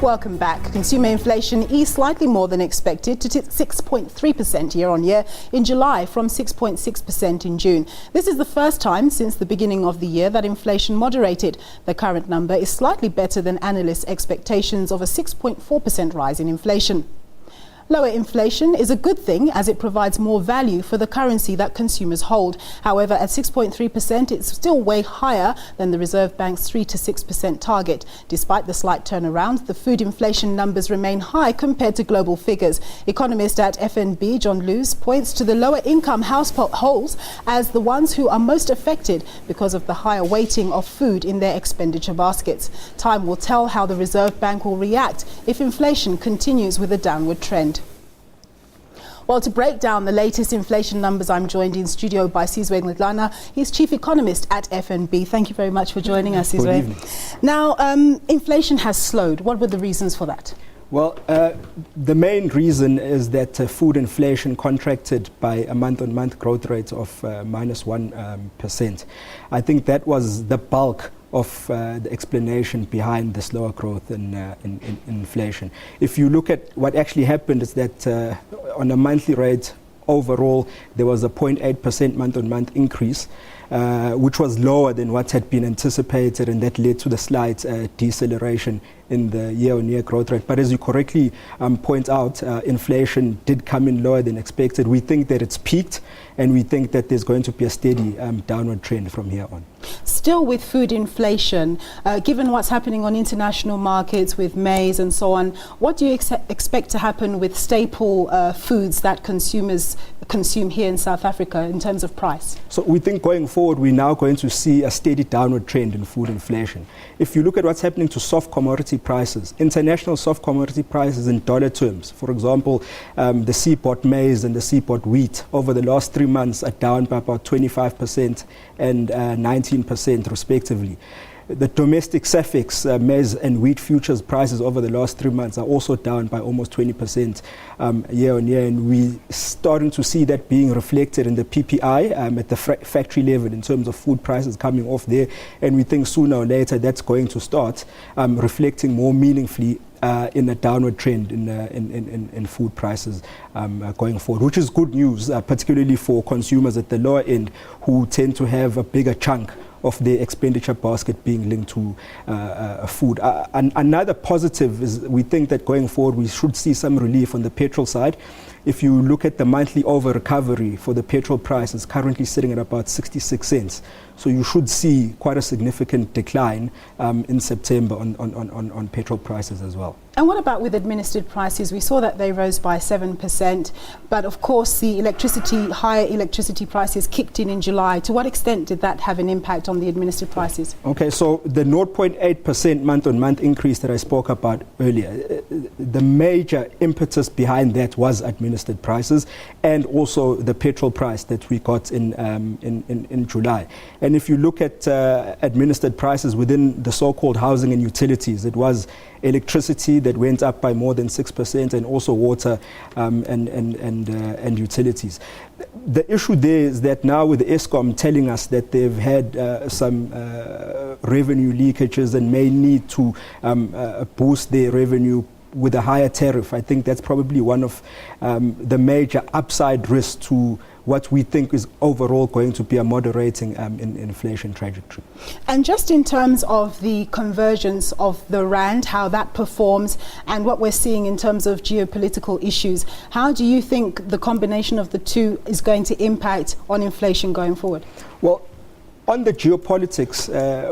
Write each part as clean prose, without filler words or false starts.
Welcome back. Consumer inflation eased slightly more than expected to 6.3% year-on-year in July from 6.6% in June. This is the first time since the beginning of the year that inflation moderated. The current number is slightly better than analysts' expectations of a 6.4% rise in inflation. Lower inflation is a good thing as it provides more value for the currency that consumers hold. However, at 6.3%, it's still way higher than the Reserve Bank's 3 to 6% target. Despite the slight turnaround, the food inflation numbers remain high compared to global figures. Economist at FNB, John Lewis, points to the lower income households as the ones who are most affected because of the higher weighting of food in their expenditure baskets. Time will tell how the Reserve Bank will react if inflation continues with a downward trend. Well, to break down the latest inflation numbers, I'm joined in studio by Sizwe Ngqedlana. He's Chief Economist at FNB. Thank you very much for joining us, Sizwe. Good evening. Now, inflation has slowed. What were the reasons for that? Well, the main reason is that food inflation contracted by a month-on-month growth rate of -1%. I think that was the bulk of the explanation behind the slower growth in inflation. If you look at what actually happened, is that on a monthly rate, overall, there was a 0.8% month-on-month increase, which was lower than what had been anticipated, and that led to the slight deceleration in the year-on-year growth rate. But as you correctly point out, inflation did come in lower than expected. We think that it's peaked, and we think that there's going to be a steady downward trend from here on. Still with food inflation, given what's happening on international markets with maize and so on, what do you expect to happen with staple foods that consumers consume here in South Africa in terms of price? So we think going forward, we're now going to see a steady downward trend in food inflation. If you look at what's happening to soft commodity prices, international soft commodity prices in dollar terms, for example, the seaport maize and the seaport wheat over the last 3 months are down by about 25% and 19% respectively. The domestic SAFEX maize and wheat futures prices over the last 3 months are also down by almost 20% year on year, and we're starting to see that being reflected in the PPI at the factory level in terms of food prices coming off there, and we think sooner or later that's going to start reflecting more meaningfully in a downward trend in food prices going forward, which is good news, particularly for consumers at the lower end who tend to have a bigger chunk of their expenditure basket being linked to food. Another positive is we think that going forward we should see some relief on the petrol side. If you look at the monthly over recovery for the petrol price, it's currently sitting at about 66 cents. So you should see quite a significant decline in September on petrol prices as well. And what about with administered prices? We saw that they rose by 7%, but of course the higher electricity prices kicked in July. To what extent did that have an impact on the administered prices? Okay, so the 0.8% month-on-month increase that I spoke about earlier, the major impetus behind that was administered prices and also the petrol price that we got in July. And if you look at administered prices within the so-called housing and utilities, it was electricity that went up by more than 6%, and also water and utilities. The issue there is that now with Eskom telling us that they've had some revenue leakages and may need to boost their revenue with a higher tariff, I think that's probably one of the major upside risks to what we think is overall going to be a moderating in inflation trajectory. And just in terms of the convergence of the rand, how that performs, and what we're seeing in terms of geopolitical issues, how do you think the combination of the two is going to impact on inflation going forward? Well, on the geopolitics,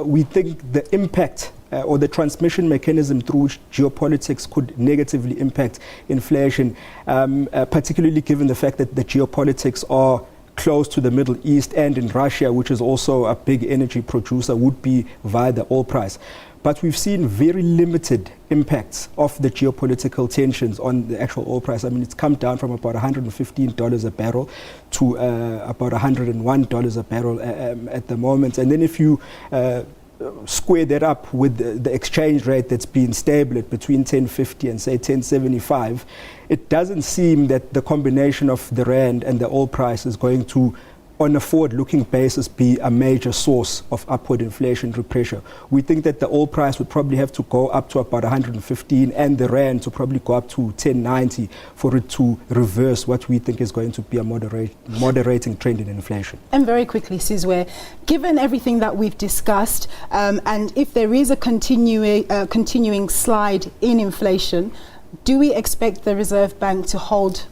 we think the impact or the transmission mechanism through which geopolitics could negatively impact inflation, particularly given the fact that the geopolitics are close to the Middle East and in Russia, which is also a big energy producer, would be via the oil price. But we've seen very limited impacts of the geopolitical tensions on the actual oil price. I mean, it's come down from about $115 a barrel to about $101 a barrel at the moment. And then if you square that up with the exchange rate that's been stable at between 10.50 and say 10.75, it doesn't seem that the combination of the rand and the oil price is going to on a forward-looking basis, be a major source of upward inflationary pressure. We think that the oil price would probably have to go up to about 115 and the rand to probably go up to 1090 for it to reverse what we think is going to be a moderating trend in inflation. And very quickly, Sizwe, given everything that we've discussed, and if there is a continuing slide in inflation, do we expect the Reserve Bank to hold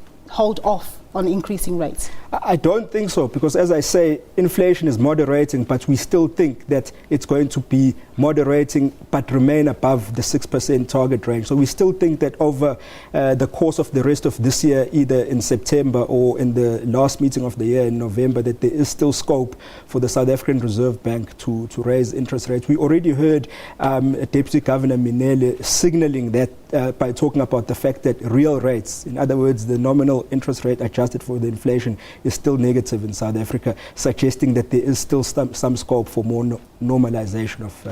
off on increasing rates? I don't think so, because as I say, inflation is moderating, but we still think that it's going to be moderating but remain above the 6% target range. So we still think that over the course of the rest of this year, either in September or in the last meeting of the year in November, that there is still scope for the South African Reserve Bank to raise interest rates. We already heard Deputy Governor Minele signaling that by talking about the fact that real rates, in other words, the nominal interest rate adjusted for the inflation, is still negative in South Africa, suggesting that there is still some scope for more normalization of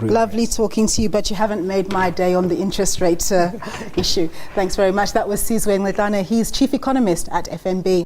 real Lovely rates. talking to you, but you haven't made my day on the interest rate issue. Thanks very much. That was Sizwe Ngledlana. He's Chief Economist at FNB.